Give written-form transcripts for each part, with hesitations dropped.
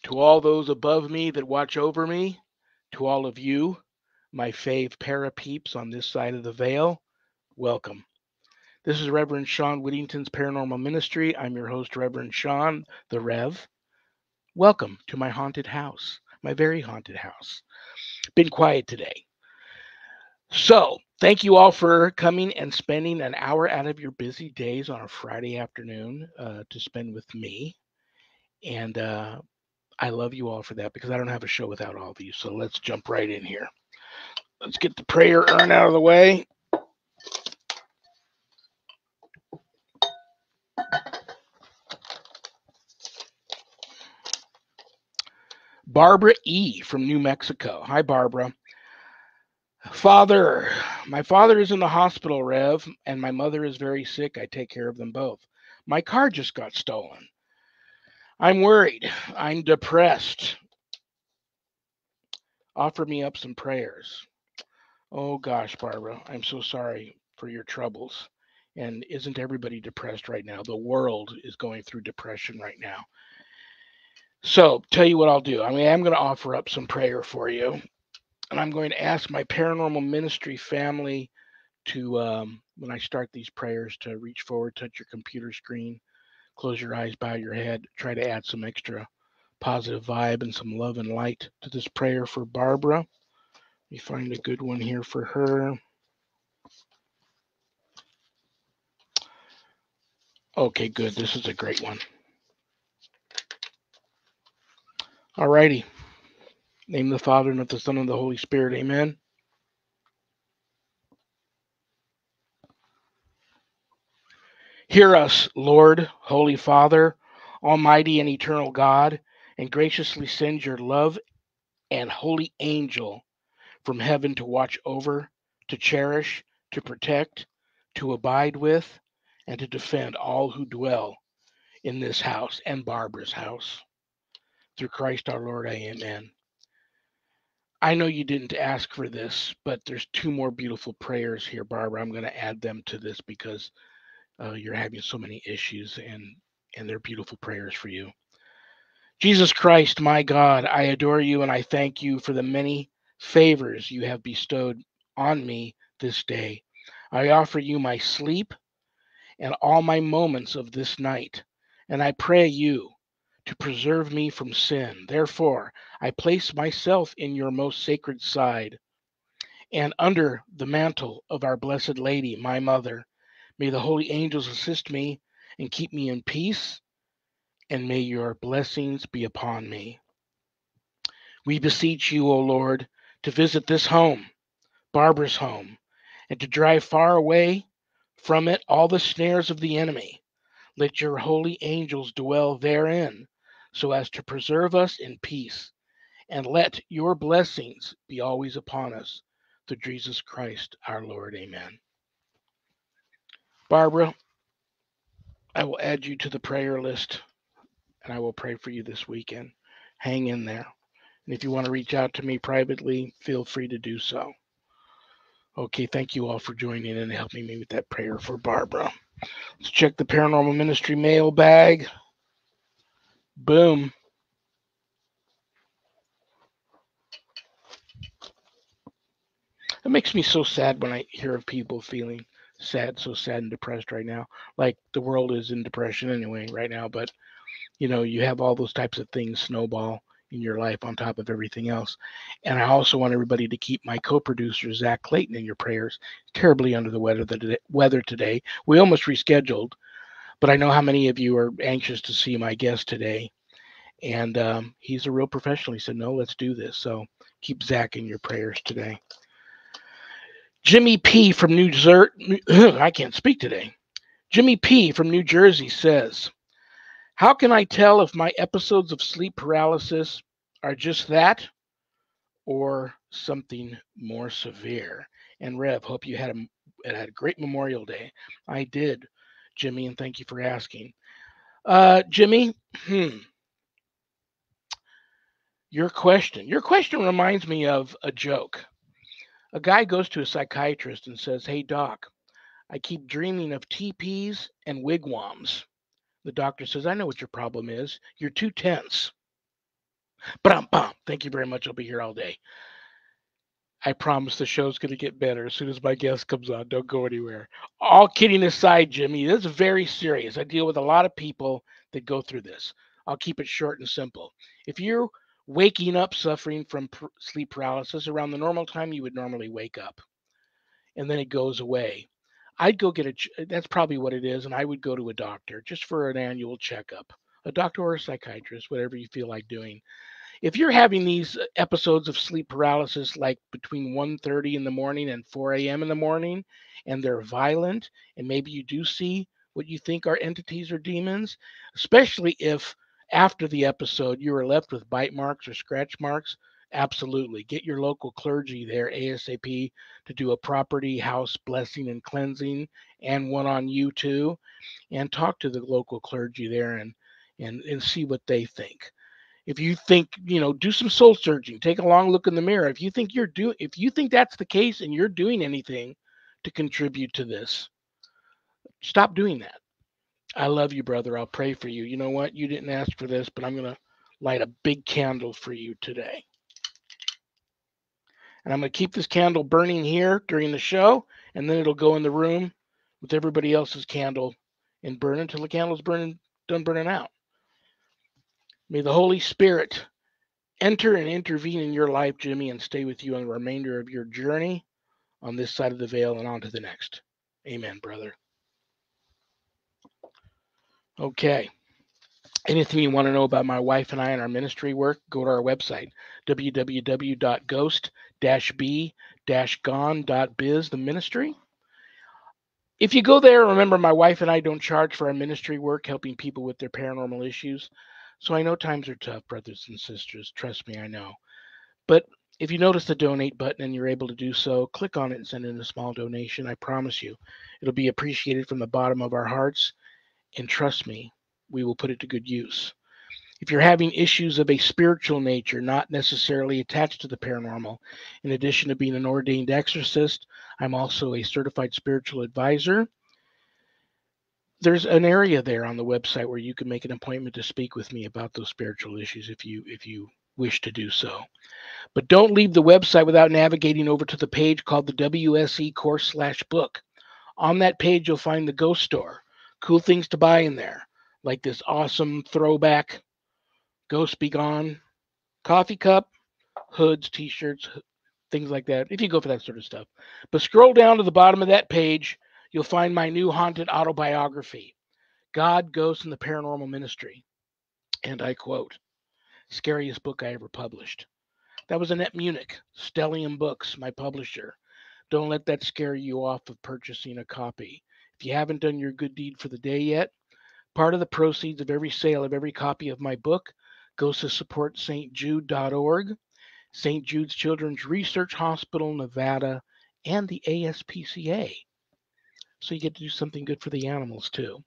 To all those above me that watch over me, to all of you, my fave para peeps on this side of the veil, welcome. This is Reverend Sean Whittington's Paranormal Ministry. I'm your host, Reverend Sean, the Rev. Welcome to my haunted house, my very haunted house. Been quiet today. So, thank you all for coming and spending an hour out of your busy days on a Friday afternoon to spend with me. And I love you all for that because I don't have a show without all of you. So let's jump right in here. Let's get the prayer urn out of the way. Barbara E. from New Mexico. Hi, Barbara. Father, my father is in the hospital, Rev, and my mother is very sick. I take care of them both. My car just got stolen. I'm worried. I'm depressed. Offer me up some prayers. Oh gosh, Barbara, I'm so sorry for your troubles. And isn't everybody depressed right now? The world is going through depression right now. So, tell you what I'll do. I'm going to offer up some prayer for you. And I'm going to ask my paranormal ministry family to, when I start these prayers, to reach forward, touch your computer screen, close your eyes, bow your head, try to add some extra positive vibe and some love and light to this prayer for Barbara. Let me find a good one here for her. Okay, good. This is a great one. All righty. Name of the Father and of the Son and of the Holy Spirit. Amen. Hear us, Lord, Holy Father, Almighty and eternal God, and graciously send your love and holy angel from heaven to watch over, to cherish, to protect, to abide with, and to defend all who dwell in this house and Barbara's house. Through Christ our Lord, amen. I know you didn't ask for this, but there's two more beautiful prayers here, Barbara. I'm going to add them to this because you're having so many issues, and they're beautiful prayers for you. Jesus Christ, my God, I adore you and I thank you for the many favors you have bestowed on me this day. I offer you my sleep and all my moments of this night, and I pray you to preserve me from sin. Therefore, I place myself in your most sacred side and under the mantle of our Blessed Lady, my Mother. May the holy angels assist me and keep me in peace, and may your blessings be upon me. We beseech you, O Lord, to visit this home, Barbara's home, and to drive far away from it all the snares of the enemy. Let your holy angels dwell therein, so as to preserve us in peace, and let your blessings be always upon us. Through Jesus Christ our Lord. Amen. Barbara, I will add you to the prayer list, and I will pray for you this weekend. Hang in there. And if you want to reach out to me privately, feel free to do so. Okay, thank you all for joining and helping me with that prayer for Barbara. Let's check the Paranormal Ministry mailbag. Boom. It makes me so sad when I hear of people feeling sad, so sad and depressed right now. Like the world is in depression anyway right now, but you have all those types of things snowball in your life on top of everything else. And I also want everybody to keep my co-producer Zach Clayton in your prayers. Terribly under the weather today. We almost rescheduled, but I know how many of you are anxious to see my guest today. And he's a real professional. He said, "No, let's do this." So keep Zach in your prayers today. Jimmy P from New Jersey. I can't speak today. Jimmy P from New Jersey says, "How can I tell if my episodes of sleep paralysis are just that or something more severe?" And Rev, hope you had a great Memorial Day. I did, Jimmy, and thank you for asking. Jimmy, your question reminds me of a joke. A guy goes to a psychiatrist and says, "Hey doc, I keep dreaming of teepees and wigwams." The doctor says, "I know what your problem is. You're too tense." Bum. Thank you very much. I'll be here all day. I promise the show's going to get better as soon as my guest comes on. Don't go anywhere. All kidding aside, Jimmy, this is very serious. I deal with a lot of people that go through this. I'll keep it short and simple. If you're waking up suffering from sleep paralysis around the normal time you would normally wake up, and then it goes away, I'd go get that's probably what it is, and I would go to a doctor just for an annual checkup, a doctor or a psychiatrist, whatever you feel like doing. If you're having these episodes of sleep paralysis like between 1:30 in the morning and 4 a.m. in the morning, and they're violent, and maybe you do see what you think are entities or demons, especially if after the episode you are left with bite marks or scratch marks, absolutely get your local clergy there ASAP to do a property house blessing and cleansing, and one on you too, and talk to the local clergy there and see what they think. If you think, do some soul searching, take a long look in the mirror. If you think that's the case and you're doing anything to contribute to this, stop doing that. I love you, brother. I'll pray for you. You know what? You didn't ask for this, but I'm going to light a big candle for you today. And I'm going to keep this candle burning here during the show, and then it'll go in the room with everybody else's candle and burn until the candle's done burning out. May the Holy Spirit enter and intervene in your life, Jimmy, and stay with you on the remainder of your journey on this side of the veil and on to the next. Amen, brother. Okay. Anything you want to know about my wife and I and our ministry work, go to our website, www.ghost-b-gone.biz, the ministry. If you go there, remember my wife and I don't charge for our ministry work, helping people with their paranormal issues. So I know times are tough, brothers and sisters. Trust me, I know. But if you notice the donate button and you're able to do so, click on it and send in a small donation. I promise you, it'll be appreciated from the bottom of our hearts. And trust me, we will put it to good use. If you're having issues of a spiritual nature, not necessarily attached to the paranormal, in addition to being an ordained exorcist, I'm also a certified spiritual advisor. There's an area there on the website where you can make an appointment to speak with me about those spiritual issues if you wish to do so. But don't leave the website without navigating over to the page called the WSE course/book. On that page, you'll find the ghost store. Cool things to buy in there, like this awesome throwback Ghost Be Gone coffee cup, hoods, t-shirts, things like that, if you go for that sort of stuff. But scroll down to the bottom of that page, you'll find my new haunted autobiography, God, Ghosts, and the Paranormal Ministry. And I quote, scariest book I ever published. That was Annette Munich, Stellium Books, my publisher. Don't let that scare you off of purchasing a copy. If you haven't done your good deed for the day yet, part of the proceeds of every sale of every copy of my book goes to support stjude.org, St. Jude's Children's Research Hospital, Nevada, and the ASPCA. So you get to do something good for the animals too.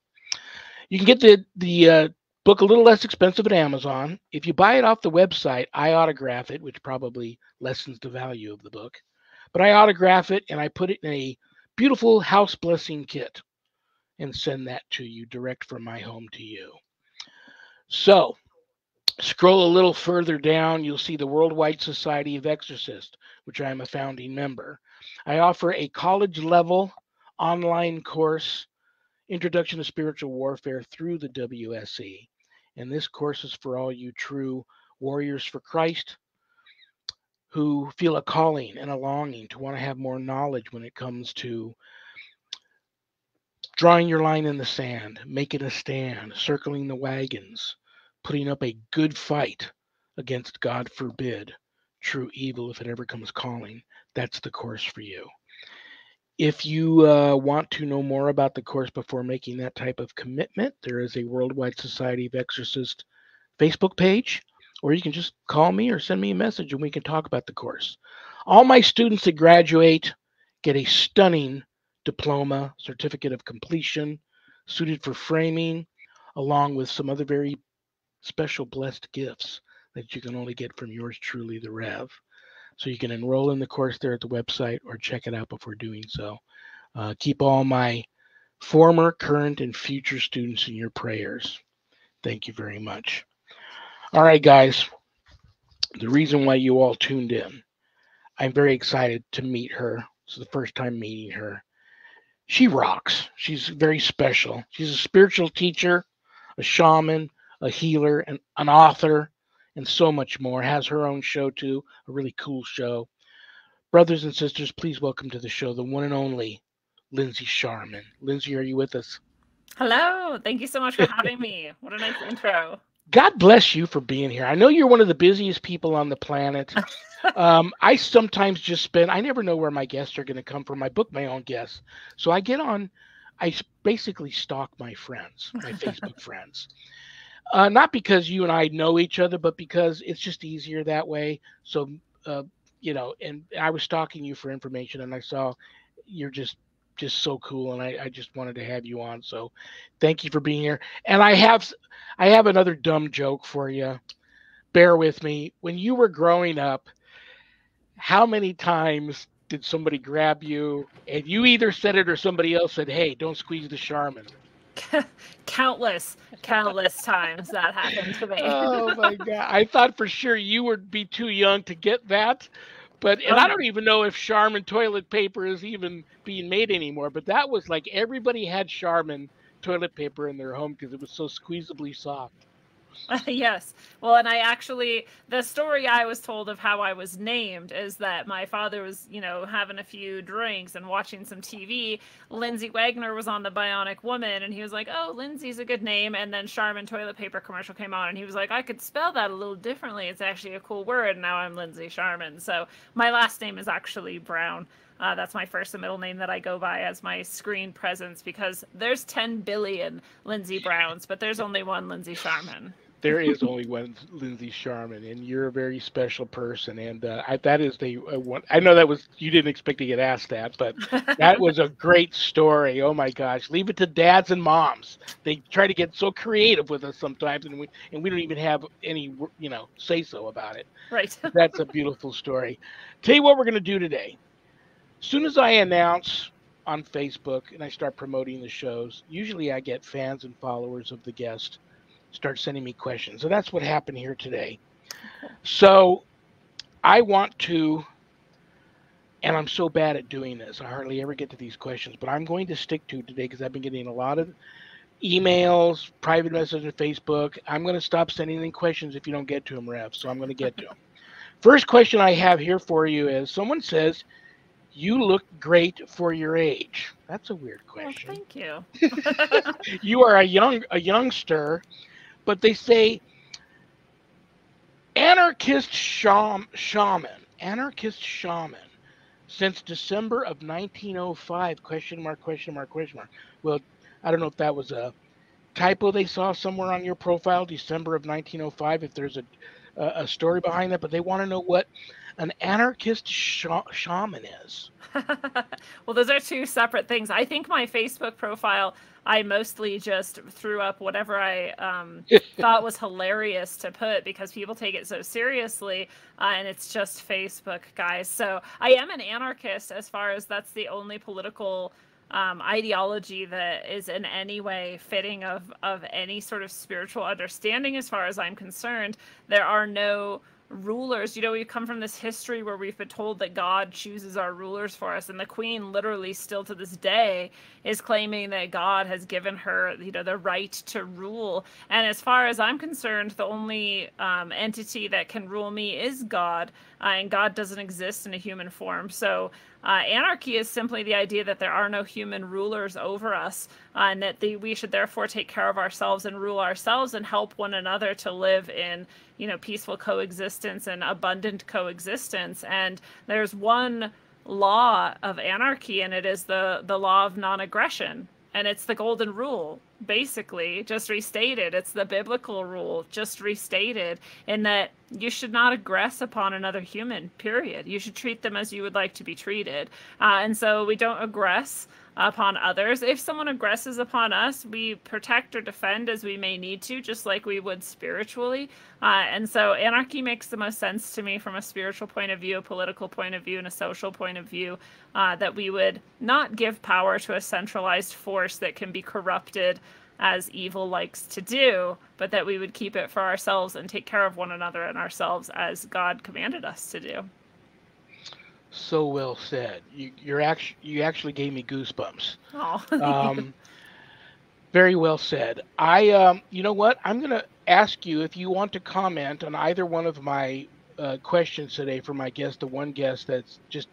You can get the book a little less expensive at Amazon. If you buy it off the website, I autograph it, which probably lessens the value of the book. But I autograph it and I put it in a beautiful house blessing kit and send that to you direct from my home to you. So scroll a little further down, you'll see the Worldwide Society of Exorcists, which I am a founding member. I offer a college level online course, Introduction to Spiritual Warfare, through the WSE. And this course is for all you true warriors for Christ who feel a calling and a longing to want to have more knowledge when it comes to drawing your line in the sand, making a stand, circling the wagons, putting up a good fight against, God forbid, true evil if it ever comes calling. That's the course for you. If you want to know more about the course before making that type of commitment, there is a Worldwide Society of Exorcists Facebook page, or you can just call me or send me a message and we can talk about the course. All my students that graduate get a stunning diploma, certificate of completion, suited for framing, along with some other very special blessed gifts that you can only get from yours truly, the Rev. So you can enroll in the course there at the website or check it out before doing so. Keep all my former, current, and future students in your prayers. Thank you very much. All right, guys. the reason why you all tuned in. I'm very excited to meet her. It's the first time meeting her. She rocks. She's very special. She's a spiritual teacher, a shaman, a healer, an author, and so much more. Has her own show too, a really cool show. Brothers and sisters, please welcome to the show the one and only LINDSEY SCHARMYN. LINDSEY, are you with us? Hello. Thank you so much for having me. What a nice intro. God bless you for being here. I know you're one of the busiest people on the planet. I sometimes just spend, I never know where my guests are going to come from. I book my own guests. So I get on, basically stalk my friends, my Facebook friends. Not because you and I know each other, but because it's just easier that way. So, uh, and I was stalking you for information and I saw you're just so cool and I just wanted to have you on. So thank you for being here. And I have another dumb joke for you. Bear with me. When you were growing up, how many times did somebody grab you and you either said it or somebody else said, "Hey, don't squeeze the Charmin"? Countless times that happened to me. Oh my god. I thought for sure you would be too young to get that. But and Oh I no. don't even know if Charmin toilet paper is even being made anymore, but that was like everybody had Charmin toilet paper in their home because it was so squeezably soft. Yes. Well, and the story I was told of how I was named is that my father was, having a few drinks and watching some TV. Lindsay Wagner was on The Bionic Woman, and he was like, "Oh, Lindsay's a good name." And then Charmin toilet paper commercial came on, and he was like, "I could spell that a little differently. It's actually a cool word." And now I'm Lindsay Charmin. So my last name is actually Brown. That's my first and middle name that I go by as my screen presence because there's 10 billion Lindsay Browns, but there's only one Lindsay Charmin. There is only one Lindsay Sharman, and you're a very special person. And that is the one. I know that was you didn't expect to get asked that, but that was a great story. Oh my gosh, leave it to dads and moms. They try to get so creative with us sometimes, and we don't even have any say so about it. Right. But that's a beautiful story. Tell you what we're gonna do today. As soon as I announce on Facebook and I start promoting the shows, usually I get fans and followers of the guest start sending me questions. So that's what happened here today. Cool. So I want to, and I'm so bad at doing this, I hardly ever get to these questions, but I'm going to stick to today because I've been getting a lot of emails, private messages on Facebook. I'm going to stop sending any questions if you don't get to them, Rev. So I'm going to get to them. First question I have here for you is someone says, "You look great for your age." That's a weird Well, question. thank you. You are a youngster, but they say anarchist shaman since December of 1905, question mark, question mark, question mark. Well, I don't know if that was a typo they saw somewhere on your profile, December of 1905, if there's a story behind that, but they want to know what an anarchist shaman is. Well, those are two separate things. I think my Facebook profile, I mostly just threw up whatever I thought was hilarious to put because people take it so seriously, and it's just Facebook, guys. So I am an anarchist as far as that's the only political ideology that is in any way fitting of any sort of spiritual understanding as far as I'm concerned. There are no rulers. We come from this history where we've been told that God chooses our rulers for us, and the queen literally still to this day is claiming that God has given her the right to rule. And as far as I'm concerned, the only entity that can rule me is God, and God doesn't exist in a human form. So anarchy is simply the idea that there are no human rulers over us, and that we should therefore take care of ourselves and rule ourselves and help one another to live in peaceful coexistence and abundant coexistence. And there's one law of anarchy, and it is the law of non-aggression. And it's the golden rule, basically, just restated. It's the biblical rule, just restated, in that you should not aggress upon another human, period. You should treat them as you would like to be treated. And so we don't aggress upon others. If someone aggresses upon us, we protect or defend as we may need to, just like we would spiritually. And so anarchy makes the most sense to me from a spiritual point of view, a political point of view, and a social point of view, that we would not give power to a centralized force that can be corrupted as evil likes to do, but that we would keep it for ourselves and take care of one another and ourselves as God commanded us to do. So well said. You actually gave me goosebumps. Oh, Um, Very well said. You know what? I'm going to ask you if you want to comment on either one of my questions today for my guest, the one guest that's just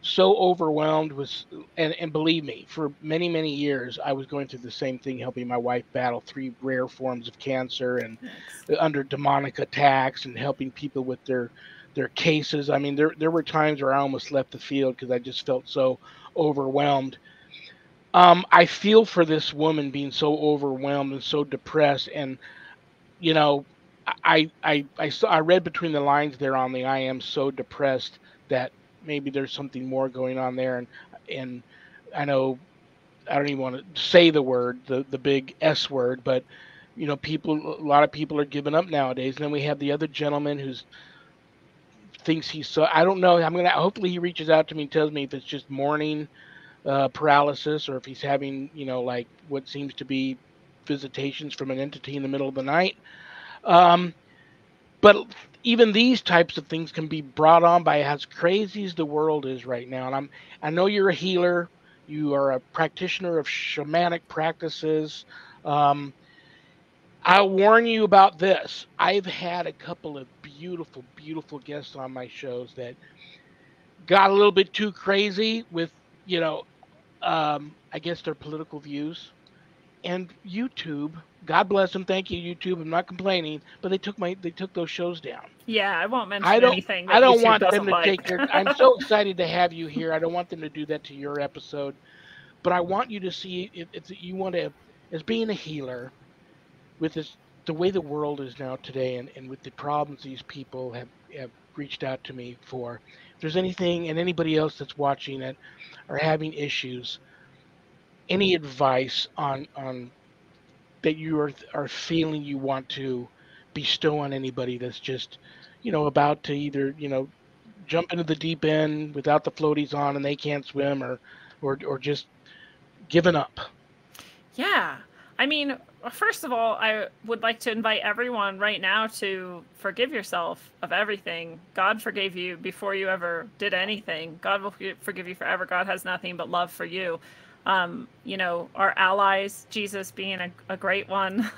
so overwhelmed with, and believe me, for many, many years, I was going through the same thing, helping my wife battle 3 rare forms of cancer and thanks. under demonic attacks and helping people with their cases. I mean, there were times where I almost left the field because I just felt so overwhelmed. I feel for this woman being so overwhelmed and so depressed, and you know, I read between the lines there on the "I am so depressed" that maybe there's something more going on there, and I know I don't even want to say the word, the big S word, but a lot of people are giving up nowadays. And then we have the other gentleman who's thinks he's so I don't know. I'm gonna hopefully he reaches out to me and tells me if it's just mourning paralysis or if he's having, like what seems to be visitations from an entity in the middle of the night. Um, but even these types of things can be brought on by as crazy as the world is right now. And I know you're a healer. You are a practitioner of shamanic practices. Um, I'll warn you about this. I've had a couple of beautiful, beautiful guests on my shows that got a little bit too crazy with, you know, I guess their political views. And YouTube, God bless them, thank you, YouTube. I'm not complaining, but they took those shows down. Yeah, I won't I mention don't anything I that don't YouTube want them doesn't to like. take their. I'm so excited to have you here. I don't want them to do that to your episode, but I want you to see if you want to, as being a healer, with this the way the world is now today, and with the problems these people have reached out to me for. If there's anything, and anybody else that's watching it are having issues, any advice on that you are feeling you want to bestow on anybody that's just about to either jump into the deep end without the floaties on and they can't swim, or just giving up. Yeah. I mean, first of all, I would like to invite everyone right now to forgive yourself of everything. God forgave you before you ever did anything. God will forgive you forever. God has nothing but love for you. Our allies, Jesus being a great one,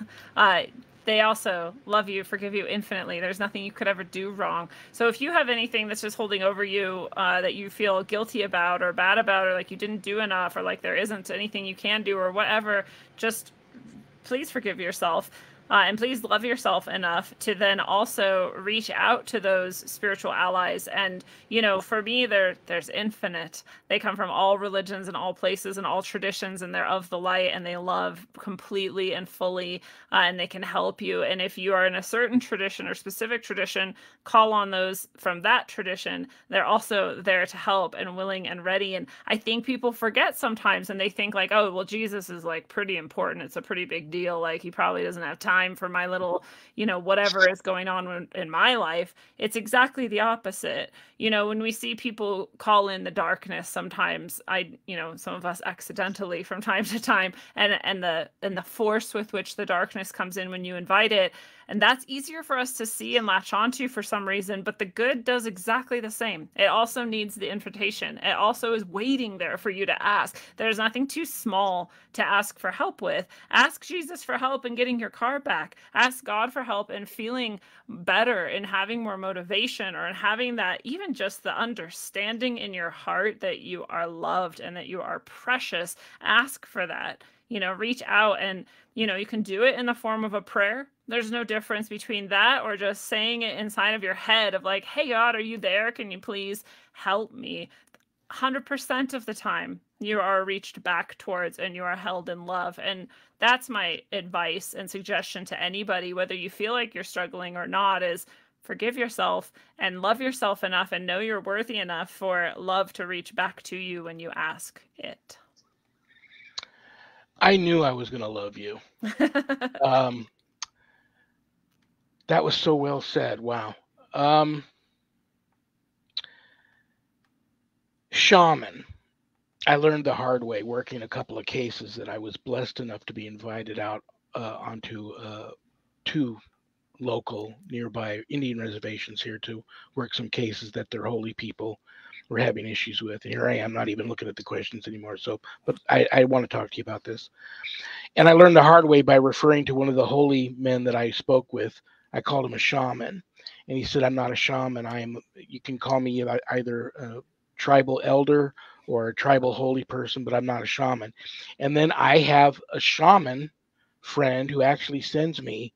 they also love you, forgive you infinitely. There's nothing you could ever do wrong. So if you have anything that's just holding over you that you feel guilty about or bad about, or like you didn't do enough, or like there isn't anything you can do or whatever, just please forgive yourself. And please love yourself enough to then also reach out to those spiritual allies. And, for me, there's infinite. They come from all religions and all places and all traditions, and they're of the light, and they love completely and fully, and they can help you. And if you are in a certain tradition or specific tradition, call on those from that tradition. They're also there to help and willing and ready. And I think people forget sometimes, and they think like, oh, well, Jesus is like pretty important. It's a pretty big deal. Like he probably doesn't have time for my little, whatever is going on in my life. It's exactly the opposite. When we see people call in the darkness, sometimes some of us accidentally from time to time, and the force with which the darkness comes in when you invite it. And that's easier for us to see and latch onto for some reason, but the good does exactly the same. It also needs the invitation. It also is waiting there for you to ask. There's nothing too small to ask for help with. Ask Jesus for help in getting your car back. Ask God for help in feeling better, in having more motivation, or in having that, even just the understanding in your heart that you are loved and that you are precious. Ask for that. Reach out, and you can do it in the form of a prayer. There's no difference between that or just saying it inside of your head of like, hey God, are you there? Can you please help me? 100% of the time you are reached back towards and you are held in love. And that's my advice and suggestion to anybody, whether you feel like you're struggling or not, is forgive yourself and love yourself enough and know you're worthy enough for love to reach back to you when you ask it. I knew I was going to love you. um, that was so well said. Wow. um, Shaman, I learned the hard way working a couple of cases that I was blessed enough to be invited out onto two local nearby Indian reservations here to work some cases that their holy people were having issues with. And here I am, not even looking at the questions anymore. So, but I want to talk to you about this. And I learned the hard way by referring to one of the holy men that I spoke with. I called him a shaman, and he said, "I'm not a shaman. I am. You can call me either a tribal elder or a tribal holy person, but I'm not a shaman." And then I have a shaman friend who actually sends me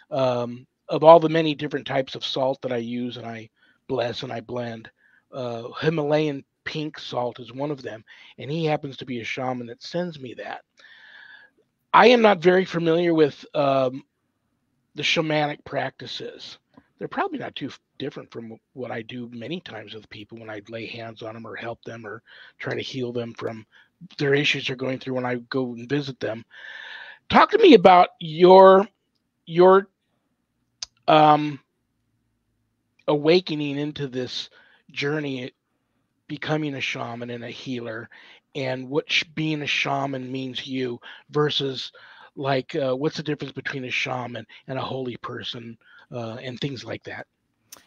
of all the many different types of salt that I use and I bless and I blend. Himalayan pink salt is one of them, and he happens to be a shaman that sends me that. I am not very familiar with the shamanic practices. They're probably not too different from what I do many times with people when I lay hands on them or help them or try to heal them from their issues they're going through when I go and visit them. Talk to me about your um, awakening into this journey, becoming a shaman and a healer, and what being a shaman means to you versus like what's the difference between a shaman and a holy person and things like that.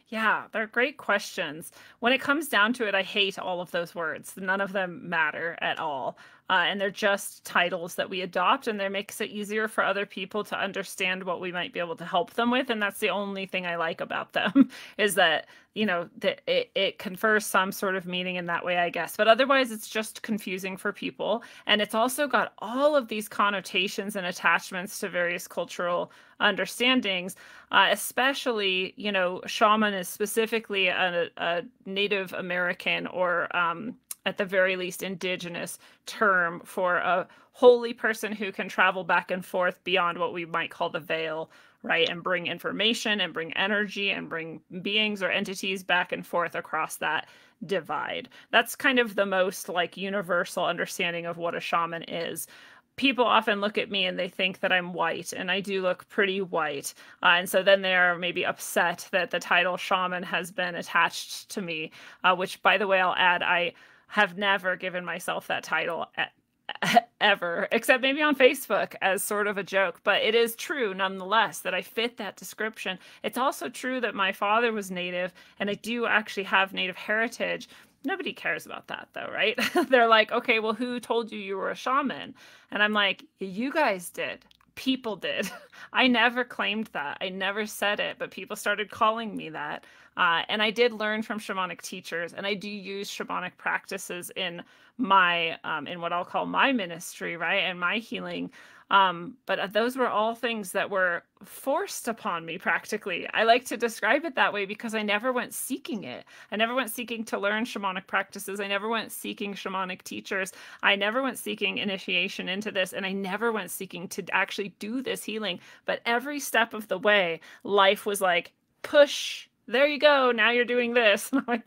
Yeah, they're great questions. When it comes down to it, I hate all of those words. None of them matter at all. And they're just titles that we adopt, and that makes it easier for other people to understand what we might be able to help them with. And that's the only thing I like about them is that, that it confers some sort of meaning in that way, I guess. But otherwise, it's just confusing for people. And it's also got all of these connotations and attachments to various cultural understandings, especially, shaman is specifically a Native American or at the very least indigenous term for a holy person who can travel back and forth beyond what we might call the veil, right? And bring information and bring energy and bring beings or entities back and forth across that divide. That's kind of the most like universal understanding of what a shaman is. People often look at me and they think that I'm white, and I do look pretty white. And so then they're maybe upset that the title shaman has been attached to me, which, by the way, I'll add, I have never given myself that title ever, except maybe on Facebook as sort of a joke. But it is true nonetheless that I fit that description. It's also true that my father was Native, and I do actually have Native heritage. Nobody cares about that though, right? They're like, okay, well, who told you you were a shaman? And I'm like, you guys did. People did. I never claimed that. I never said it, but people started calling me that. And I did learn from shamanic teachers, and I do use shamanic practices in my, in what I'll call my ministry, right? And my healing. But those were all things that were forced upon me practically. I like to describe it that way because I never went seeking it. I never went seeking to learn shamanic practices. I never went seeking shamanic teachers. I never went seeking initiation into this. And I never went seeking to actually do this healing. But every step of the way, life was like, push, there you go. Now you're doing this. And I'm like,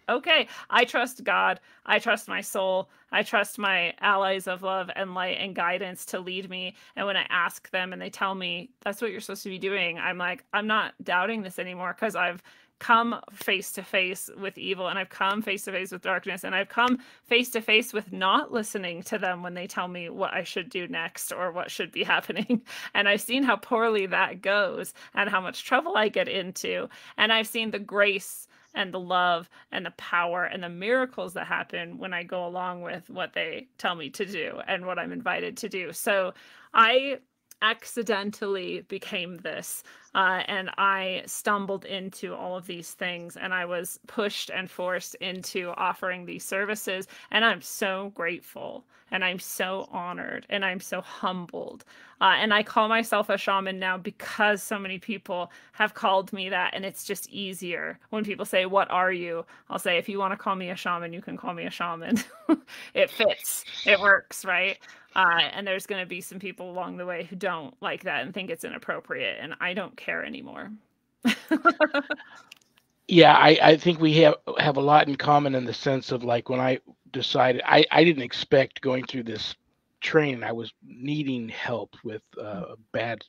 okay, I trust God. I trust my soul. I trust my allies of love and light and guidance to lead me. And when I ask them and they tell me that's what you're supposed to be doing, I'm like, I'm not doubting this anymore because I've come face to face with evil, and I've come face to face with darkness, and I've come face to face with not listening to them when they tell me what I should do next or what should be happening. And I've seen how poorly that goes and how much trouble I get into. And I've seen the grace and the love and the power and the miracles that happen when I go along with what they tell me to do and what I'm invited to do. So I accidentally became this, and I stumbled into all of these things, and I was pushed and forced into offering these services. And I'm so grateful, and I'm so honored, and I'm so humbled. And I call myself a shaman now because so many people have called me that, and it's just easier. When people say, "What are you?" I'll say, "If you want to call me a shaman, you can call me a shaman." It fits, it works, right? And there's going to be some people along the way who don't like that and think it's inappropriate, and I don't care anymore. Yeah, I think we have a lot in common in the sense of like when I decided I didn't expect going through this training. I was needing help with a bad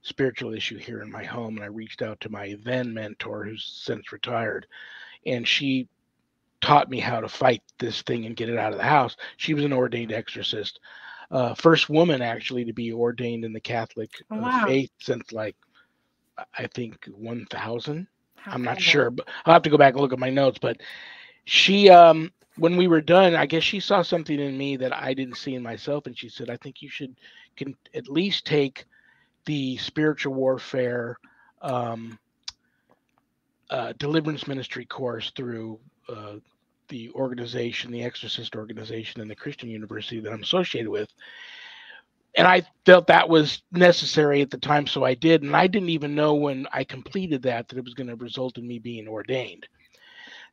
spiritual issue here in my home, and I reached out to my then mentor, who's since retired, and she taught me how to fight this thing and get it out of the house. She was an ordained exorcist, first woman actually to be ordained in the Catholic Oh, wow. faith since like I think 1000. How I'm not cool. sure, but I'll have to go back and look at my notes. But she, when we were done, I guess she saw something in me that I didn't see in myself, and she said, "I think you should can at least take the spiritual warfare um, deliverance ministry course through the organization, the Exorcist organization, and the Christian university that I'm associated with." And I felt that was necessary at the time, so I did. And I didn't even know when I completed that it was going to result in me being ordained.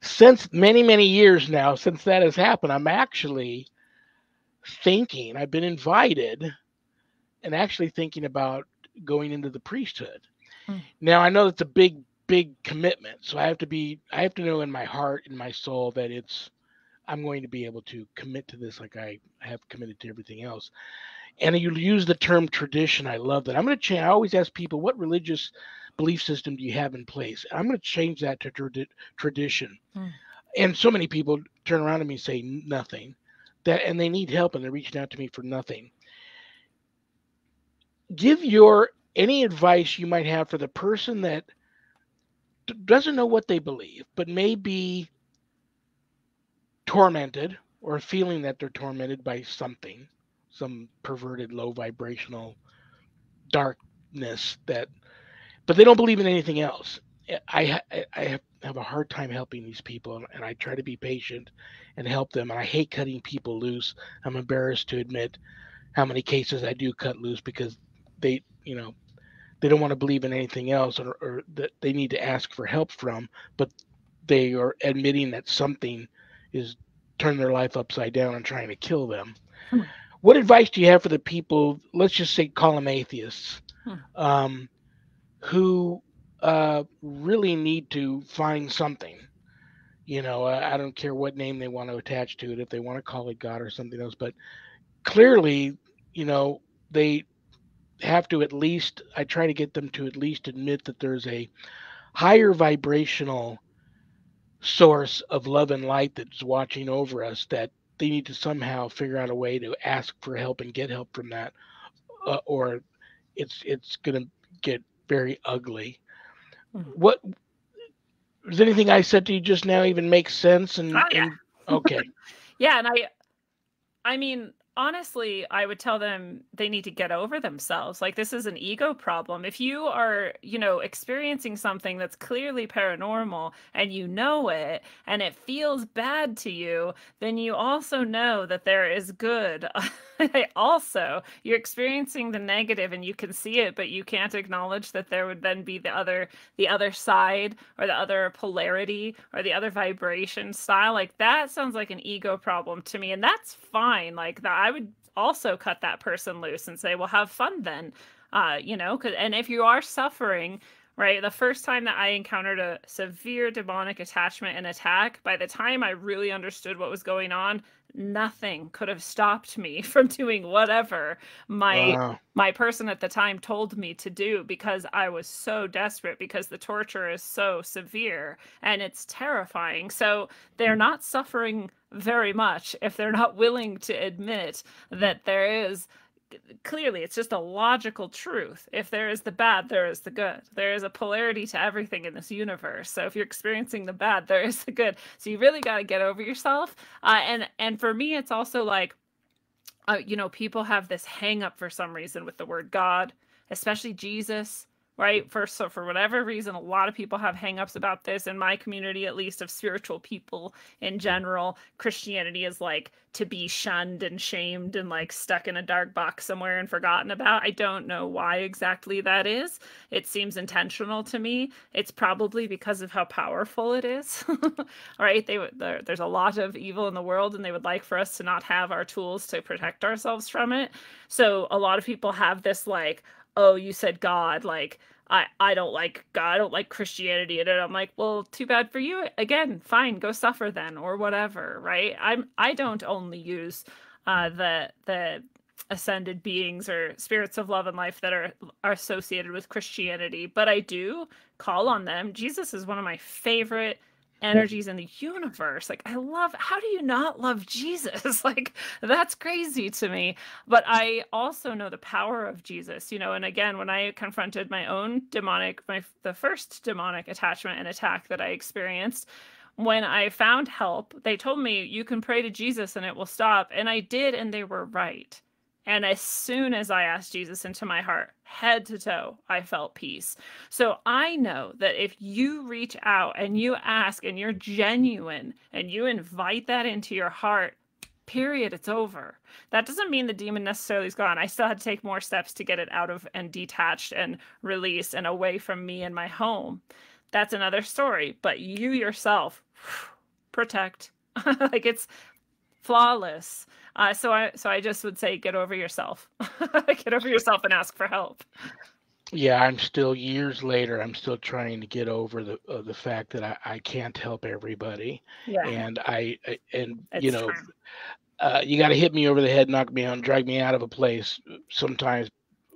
Since many, many years now, since that has happened, I'm actually thinking, I've been invited and actually thinking about going into the priesthood. Mm. Now, I know that's a big, big commitment. So I have to know in my heart, in my soul, that I'm going to be able to commit to this like I have committed to everything else. And you use the term tradition. I love that. I'm going to change. I always ask people, what religious belief system do you have in place? I'm going to change that to tradition. Mm. And so many people turn around to me and say nothing. And they need help and they're reaching out to me for nothing. Give your any advice you might have for the person that doesn't know what they believe, but may be tormented or feeling that they're tormented by something, some perverted, low vibrational darkness that, but they don't believe in anything else. I have a hard time helping these people, and I try to be patient and help them. And I hate cutting people loose. I'm embarrassed to admit how many cases I do cut loose because they, they don't want to believe in anything else, or that they need to ask for help from, but they are admitting that something is turning their life upside down and trying to kill them. Hmm. What advice do you have for the people? Let's just say call them atheists. Hmm. Um, who really need to find something. I don't care what name they want to attach to it, if they want to call it God or something else, but clearly, they have to at least, I try to get them to at least admit that there's a higher vibrational source of love and light that's watching over us, that they need to somehow figure out a way to ask for help and get help from that, or it's going to get very ugly. Hmm. What Does anything I said to you just now even make sense? Oh, And yeah. okay, Yeah, and I mean, honestly, I would tell them they need to get over themselves. Like, this is an ego problem. If you are, experiencing something that's clearly paranormal and you know it and it feels bad to you, then you also know that there is good. Also, you're experiencing the negative and you can see it, but you can't acknowledge that there would then be the other side, or the other polarity, or the other vibration style. Like, that sounds like an ego problem to me, and that's fine. Like, that, I would also cut that person loose and say, well, have fun then. And if you are suffering, right, the first time that I encountered a severe demonic attachment and attack, by the time I really understood what was going on, nothing could have stopped me from doing whatever my wow, my person at the time told me to do, because I was so desperate, because the torture is so severe and it's terrifying. So they're not suffering very much if they're not willing to admit that there is, clearly, it's just a logical truth. If there is the bad, there is the good. There is a polarity to everything in this universe. So if you're experiencing the bad, there is the good. So you really got to get over yourself. And for me, it's also like, people have this hang up for some reason with the word God, especially Jesus, right? For whatever reason, a lot of people have hang-ups about this. In my community, at least, of spiritual people in general, Christianity is like to be shunned and shamed and like stuck in a dark box somewhere and forgotten about. I don't know why exactly that is. It seems intentional to me. It's probably because of how powerful it is. Right? There's a lot of evil in the world, and they would like for us to not have our tools to protect ourselves from it. So a lot of people have this like, oh, you said God, like, I don't like God, I don't like Christianity. And I'm like, well, too bad for you. Again, fine, go suffer then, or whatever, right? I don't only use the ascended beings or spirits of love and life that are associated with Christianity, but I do call on them. Jesus is one of my favorite energies in the universe. Like, I love, how do you not love Jesus? Like, that's crazy to me. But I also know the power of Jesus, you know, and again, when I confronted my own the first demonic attachment and attack that I experienced, when I found help, they told me, you can pray to Jesus and it will stop. And I did, and they were right. And as soon as I asked Jesus into my heart, head to toe, I felt peace. So I know that if you reach out and you ask and you're genuine and you invite that into your heart, period, it's over. That doesn't mean the demon necessarily is gone. I still had to take more steps to get it out of and detached and released and away from me and my home. That's another story. But you yourself, protect. Like, it's flawless. So I just would say, get over yourself. Get over yourself and ask for help. Yeah, I'm still years later. I'm still trying to get over the fact that I can't help everybody, Yeah, and you it's know, true. you got to hit me over the head, knock me out, and drag me out of a place sometimes,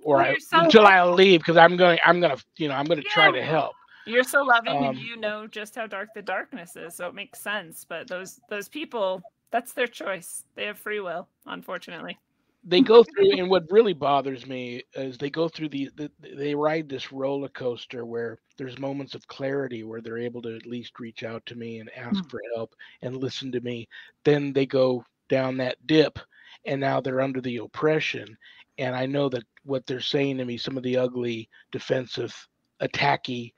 or Well, you're so until I loving. leave, because I'm gonna try Yeah, to help. you're so loving, and Um, you know just how dark the darkness is, so it makes sense. But those people, that's their choice. They have free will, unfortunately. they go through, and what really bothers me is they go through they ride this roller coaster where there's moments of clarity where they're able to at least reach out to me and ask for help and listen to me. Then they go down that dip, and now they're under the oppression. And I know that what they're saying to me, some of the ugly, defensive, attacky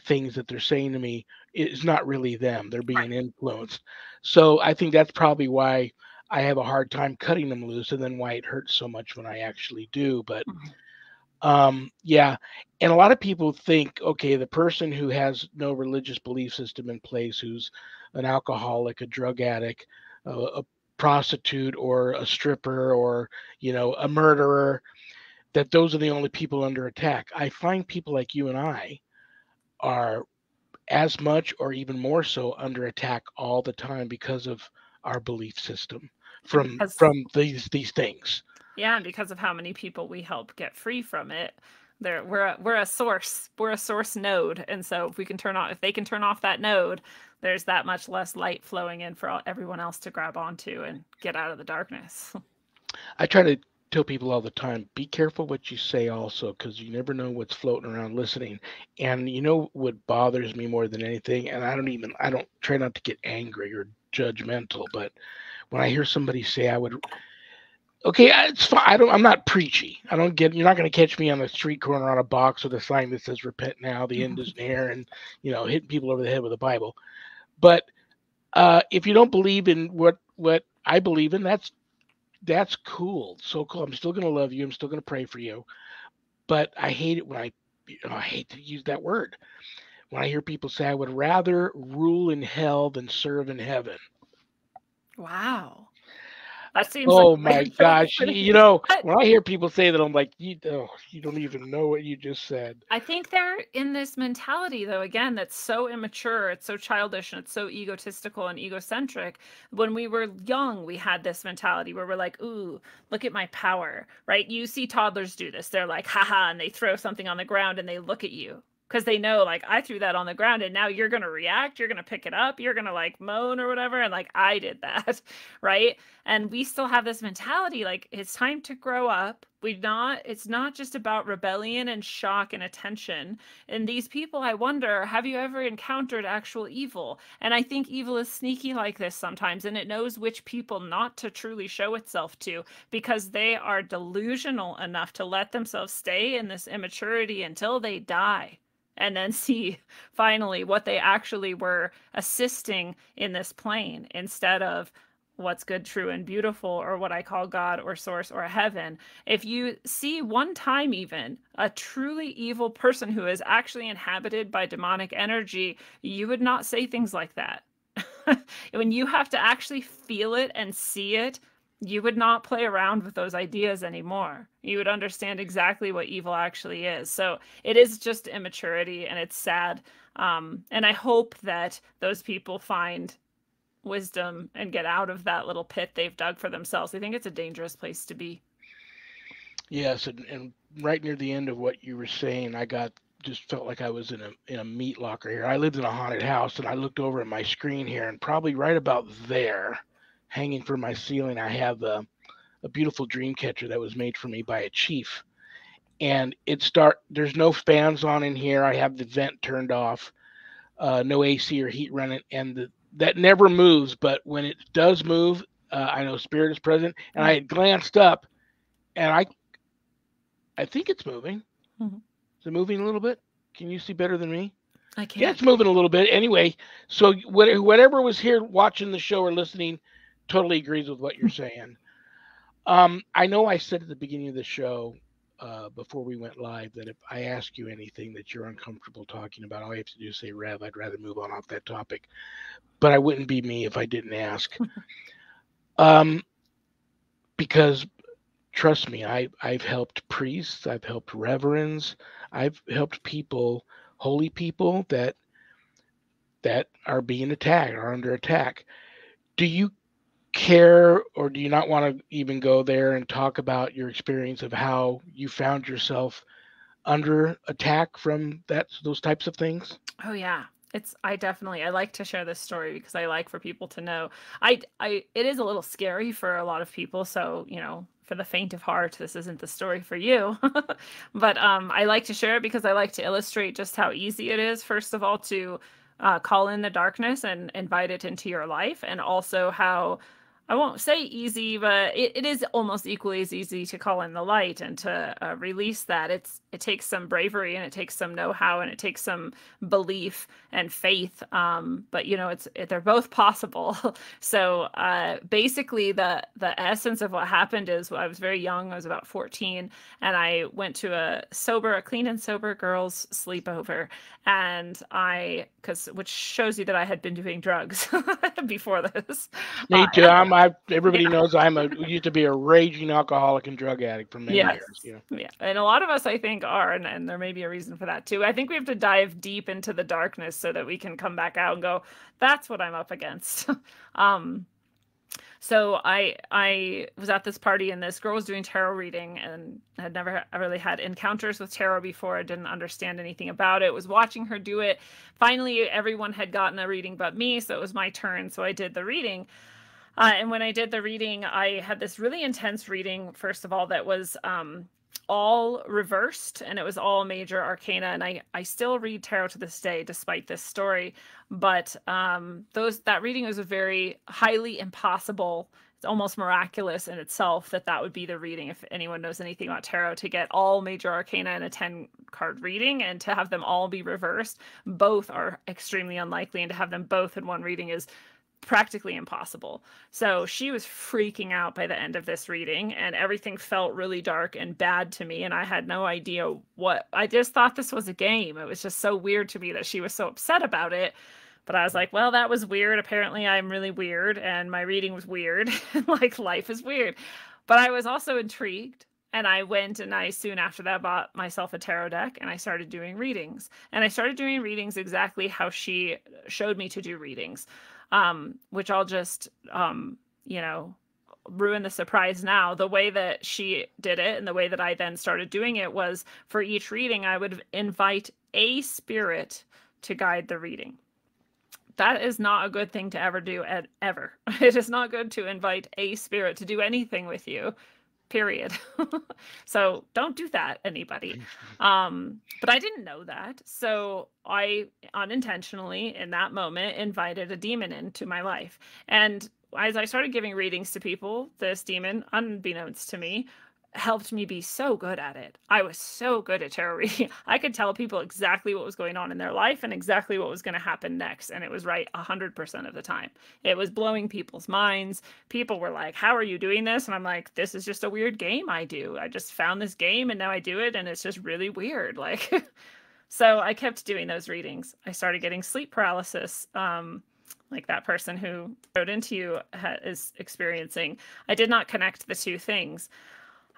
things that they're saying to me, is not really them. They're being Right. influenced. So I think that's probably why I have a hard time cutting them loose, and then why it hurts so much when I actually do. But yeah, and a lot of people think, okay, the person who has no religious belief system in place, who's an alcoholic, a drug addict, a prostitute, or a stripper, or a murderer, that those are the only people under attack. I find people like you and I are as much or even more so under attack all the time because of our belief system And from because from these things. Yeah, and because of how many people we help get free from it, we're a source. We're a source node, and so if they can turn off that node, there's that much less light flowing in for everyone else to grab onto and get out of the darkness. I try to tell people all the time, be careful what you say also, because you never know what's floating around listening. And you know what bothers me more than anything, and I don't try not to get angry or judgmental, but when I hear somebody say I would, okay, it's fine. I'm not preachy. I don't get. You're not going to catch me on the street corner on a box with a sign that says "Repent now, the end is near," and hitting people over the head with a Bible. But if you don't believe in what I believe in, that's cool. So cool. I'm still going to love you. I'm still going to pray for you. But I hate it when I hate to use that word. When I hear people say, "I would rather rule in hell than serve in heaven." Wow, that seems like Oh a way my to put gosh. it. But When I hear people say that, I'm like, you don't even know what you just said. I think they're in this mentality, though, again, that's so immature, it's so childish, and it's so egotistical and egocentric. When we were young, we had this mentality where we're like, ooh, look at my power, right? You see toddlers do this. They're like, haha, and they throw something on the ground and they look at you. Because they know, like, I threw that on the ground and now you're going to react. You're going to pick it up. You're going to, like, moan or whatever. And, like, I did that, right? And we still have this mentality, like, it's time to grow up. It's not just about rebellion and shock and attention. And these people, I wonder, have you ever encountered actual evil? And I think evil is sneaky like this sometimes, and it knows which people not to truly show itself to, because they are delusional enough to let themselves stay in this immaturity until they die, and then see finally what they actually were assisting in this plane, instead of what's good, true, and beautiful, or what I call God or source or heaven. If you see one time even a truly evil person who is actually inhabited by demonic energy, you would not say things like that. When you have to actually feel it and see it, you would not play around with those ideas anymore. You would understand exactly what evil actually is. So it is just immaturity, and it's sad. And I hope that those people find wisdom and get out of that little pit they've dug for themselves. I think it's a dangerous place to be. Yes, and right near the end of what you were saying, I got just felt like I was in a meat locker here. I lived in a haunted house, and I looked over at my screen here, and probably right about there, hanging from my ceiling, I have a beautiful dream catcher that was made for me by a chief. And there's no fans on in here. I have the vent turned off, no AC or heat running, and that never moves. But when it does move, I know spirit is present. And I had glanced up, and I think it's moving. Mm-hmm. Is it moving a little bit? Can you see better than me? I can't. Yeah, it's moving a little bit. Anyway, so whatever was here watching the show or listening totally agrees with what you're saying. I know I said at the beginning of the show, before we went live, that if I ask you anything that you're uncomfortable talking about, all you have to do is say, Rev, I'd rather move on off that topic. But I wouldn't be me if I didn't ask. Because trust me, I've helped priests, I've helped reverends, I've helped people, holy people that are being attacked, are under attack. Do you care, or do you not want to even go there and talk about your experience of how you found yourself under attack from those types of things? Oh yeah. I like to share this story because I like for people to know. It is a little scary for a lot of people, so, for the faint of heart, this isn't the story for you. But I like to share it because I like to illustrate just how easy it is, first of all, to call in the darkness and invite it into your life, and also how, I won't say easy, but it is almost equally as easy to call in the light and to release that. It takes some bravery, and it takes some know-how, and it takes some belief and faith. But they're both possible. So basically, the essence of what happened is, I was very young. I was about 14, and I went to a clean and sober girls sleepover, and which shows you that I had been doing drugs before this. Me too. Everybody knows used to be a raging alcoholic and drug addict for many years. Yeah, and a lot of us, I think, are, and there may be a reason for that too. I think we have to dive deep into the darkness so that we can come back out and go, that's what I'm up against. So I was at this party, and this girl was doing tarot reading and had never really had encounters with tarot before. I didn't understand anything about it. Was watching her do it. Finally, everyone had gotten a reading but me, so it was my turn. So I did the reading. And when I did the reading, I had this really intense reading, first of all, that was all reversed, and it was all major arcana. And I still read tarot to this day, despite this story. But that reading was a very highly impossible. It's almost miraculous in itself that would be the reading. If anyone knows anything about tarot, to get all major arcana in a 10-card reading and to have them all be reversed, both are extremely unlikely. And to have them both in one reading is practically impossible. So she was freaking out by the end of this reading, and everything felt really dark and bad to me, and I had no idea I just thought this was a game. It was just so weird to me that she was so upset about it. But I was like, well, that was weird. Apparently I'm really weird, and my reading was weird. Like, life is weird. But I was also intrigued, and I went and I soon after that bought myself a tarot deck, and I started doing readings. And I started doing readings exactly how she showed me to do readings. Which I'll just, ruin the surprise now. The way that she did it and the way that I then started doing it was, for each reading, I would invite a spirit to guide the reading. That is not a good thing to ever do, ever. It is not good to invite a spirit to do anything with you. Period. So don't do that, anybody. But I didn't know that. So I unintentionally, in that moment, invited a demon into my life. And as I started giving readings to people, this demon, unbeknownst to me, helped me be so good at it. I was so good at tarot reading. I could tell people exactly what was going on in their life and exactly what was going to happen next. And it was right 100% of the time. It was blowing people's minds. People were like, how are you doing this? And I'm like, this is just a weird game I do. I just found this game and now I do it. And it's just really weird. Like, so I kept doing those readings. I started getting sleep paralysis. Like that person who wrote into you is experiencing. I did not connect the two things.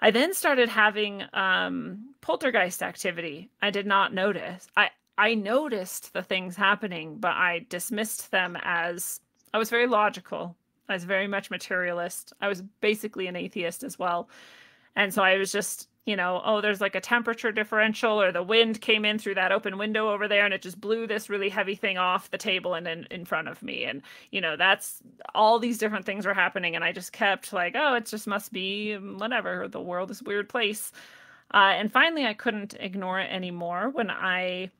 I then started having poltergeist activity. I did not notice. I noticed the things happening, but I dismissed them as, I was very logical. I was very much materialist. I was basically an atheist as well. And so I was just you know, oh, there's like a temperature differential, or the wind came in through that open window over there and it just blew this really heavy thing off the table and in front of me. And, you know, that's all these different things were happening. And I just kept like, oh, it just must be whatever. The world is a weird place. And finally, I couldn't ignore it anymore when I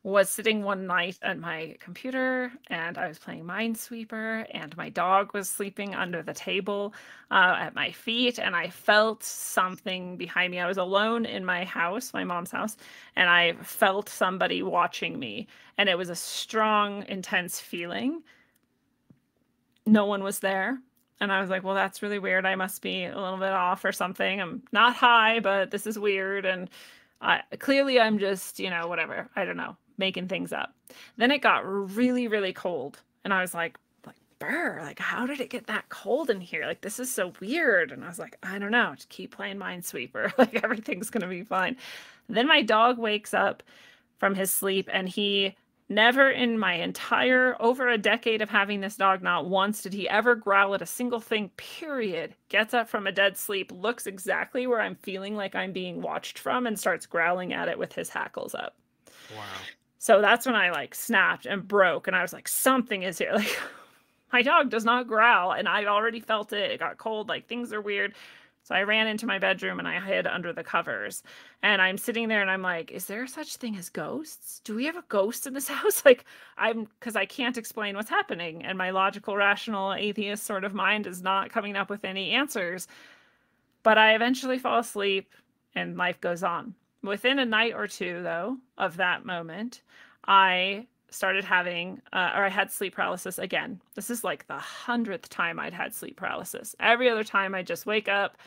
was sitting one night at my computer and I was playing Minesweeper, and my dog was sleeping under the table at my feet, and I felt something behind me. I was alone in my house, my mom's house, and I felt somebody watching me, and it was a strong, intense feeling. No one was there. And I was like, well, that's really weird. I must be a little bit off or something. I'm not high, but this is weird. And clearly I'm just, you know, whatever. I don't know, making things up. Then it got really, really cold. And I was like, brr, like, how did it get that cold in here? Like, this is so weird. And I was like, I don't know, just keep playing Minesweeper. Like, everything's going to be fine. Then my dog wakes up from his sleep, and he never in my entire over a decade of having this dog, not once did he ever growl at a single thing, period. Gets up from a dead sleep, looks exactly where I'm feeling like I'm being watched from, and starts growling at it with his hackles up. Wow. So that's when I like snapped and broke, and I was like, something is here. Like, my dog does not growl, and I already felt it. It got cold, like things are weird. So I ran into my bedroom and I hid under the covers, and I'm sitting there and I'm like, is there such thing as ghosts? Do we have a ghost in this house? Like, because I can't explain what's happening, and my logical, rational, atheist sort of mind is not coming up with any answers. But I eventually fall asleep and life goes on. Within a night or two, though, of that moment, I started having, or I had sleep paralysis again. This is like the 100th time I'd had sleep paralysis. Every other time I just wake up,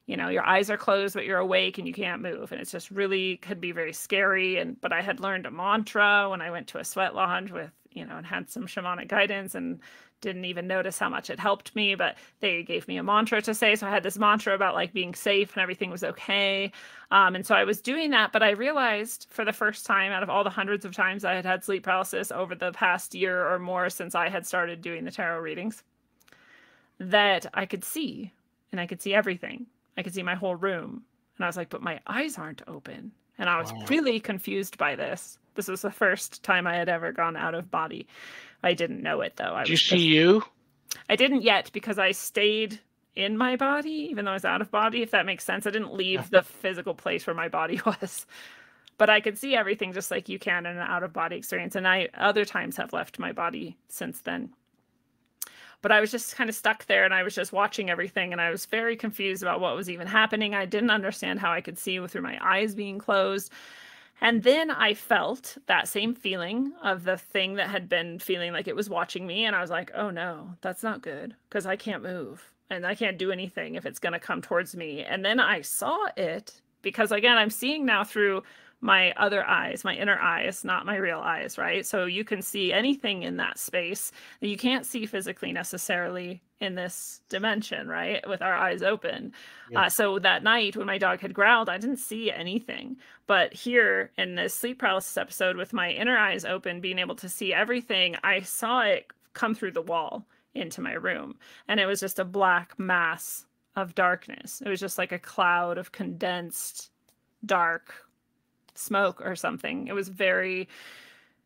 you know, your eyes are closed, but you're awake and you can't move. And it's just really could be very scary. But I had learned a mantra when I went to a sweat lodge with, you know, and had some shamanic guidance, and didn't even notice how much it helped me, but they gave me a mantra to say. So I had this mantra about like being safe and everything was okay. And so I was doing that, but I realized for the first time out of all the hundreds of times I had had sleep paralysis over the past year or more since I had started doing the tarot readings, that I could see, and I could see everything. I could see my whole room. And I was like, but my eyes aren't open. And I was really confused by this. This was the first time I had ever gone out of body. I didn't know it, though. Did you see you? I didn't yet, because I stayed in my body, even though I was out of body, if that makes sense. I didn't leave the physical place where my body was. But I could see everything just like you can in an out-of-body experience. And I, other times, have left my body since then. But I was just kind of stuck there, and I was just watching everything, and I was very confused about what was even happening. I didn't understand how I could see through my eyes being closed. And then I felt that same feeling of the thing that had been feeling like it was watching me. And I was like, oh no, that's not good, because I can't move and I can't do anything if it's going to come towards me. And then I saw it, because again, I'm seeing now through my other eyes, my inner eyes, not my real eyes, right? So you can see anything in that space that you can't see physically necessarily in this dimension, right? With our eyes open. Yeah. So that night when my dog had growled, I didn't see anything. But here in this sleep paralysis episode, with my inner eyes open, being able to see everything, I saw it come through the wall into my room. And it was just a black mass of darkness. It was just like a cloud of condensed dark smoke or something. It was very,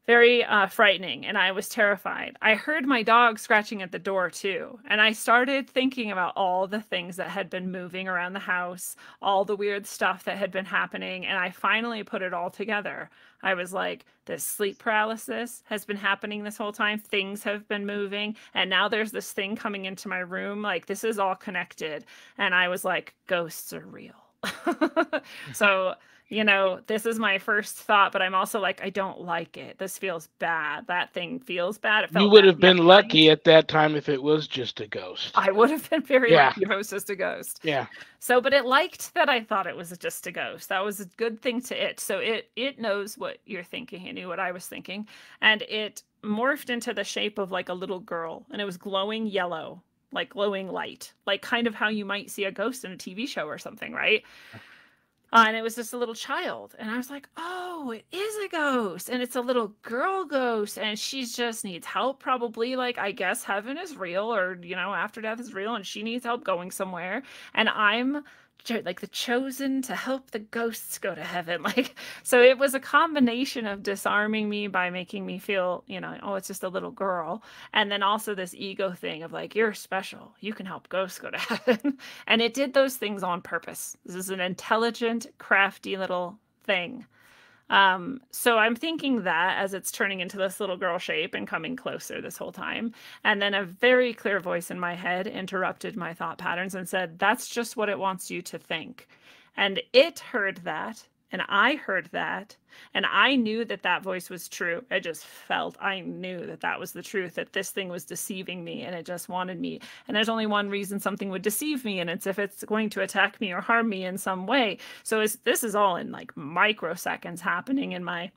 very frightening, and I was terrified. I heard my dog scratching at the door too, and I started thinking about all the things that had been moving around the house, all the weird stuff that had been happening, and I finally put it all together. I was like, this sleep paralysis has been happening this whole time. Things have been moving, and now there's this thing coming into my room. Like, this is all connected. And I was like, ghosts are real. So, you know, this is my first thought, but I'm also like, I don't like it. This feels bad. That thing feels bad. It felt you would have been lucky at that time if it was just a ghost. I would have been very lucky if it was just a ghost. Yeah. So, but it liked that I thought it was just a ghost. That was a good thing to it. So it knows what you're thinking. It knew what I was thinking. And it morphed into the shape of like a little girl, and it was glowing yellow, like glowing light, like kind of how you might see a ghost in a TV show or something, right? And it was just a little child. And I was like, oh, it is a ghost. And it's a little girl ghost. And she just needs help, probably. Like, I guess heaven is real, or, you know, after death is real, and she needs help going somewhere. And I'm like the chosen to help the ghosts go to heaven. Like, so it was a combination of disarming me by making me feel, you know, oh, it's just a little girl. And then also this ego thing of like, you're special. You can help ghosts go to heaven. And it did those things on purpose. This is an intelligent, crafty little thing. So I'm thinking that as it's turning into this little girl shape and coming closer this whole time. And then a very clear voice in my head interrupted my thought patterns and said, that's just what it wants you to think. And it heard that. And I heard that. And I knew that that voice was true. I knew that that was the truth, that this thing was deceiving me and it just wanted me. And there's only one reason something would deceive me, and it's if it's going to attack me or harm me in some way. So this is all in like microseconds happening in my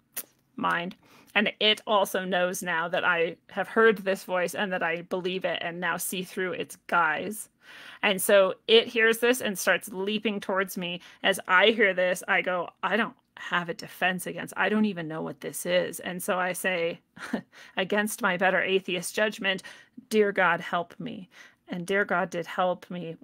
mind. And it also knows now that I have heard this voice and that I believe it and now see through its guise. And so it hears this and starts leaping towards me. As I hear this, I go, I don't have a defense against. I don't even know what this is. And so I say, against my better atheist judgment, dear God, help me. And dear God did help me.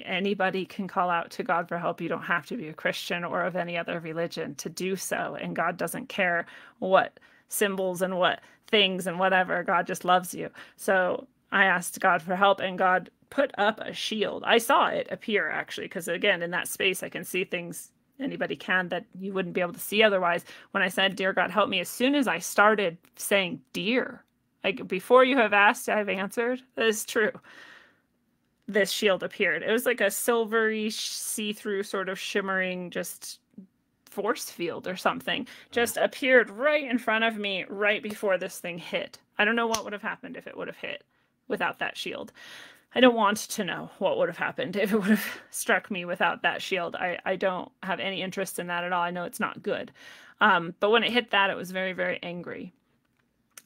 Anybody can call out to God for help. You don't have to be a Christian or of any other religion to do so. And God doesn't care what symbols and what things and whatever. God just loves you. So I asked God for help, and God put up a shield. I saw it appear, actually, because again, in that space, I can see things anybody can that you wouldn't be able to see otherwise. When I said, dear God, help me, as soon as I started saying dear, like before you have asked, I've answered. That is true. This shield appeared. It was like a silvery, see-through, sort of shimmering, just force field or something. Just appeared right in front of me right before this thing hit. I don't know what would have happened if it would have hit without that shield. I don't want to know what would have happened if it would have struck me without that shield. I don't have any interest in that at all. I know it's not good. But when it hit that, it was very, very angry.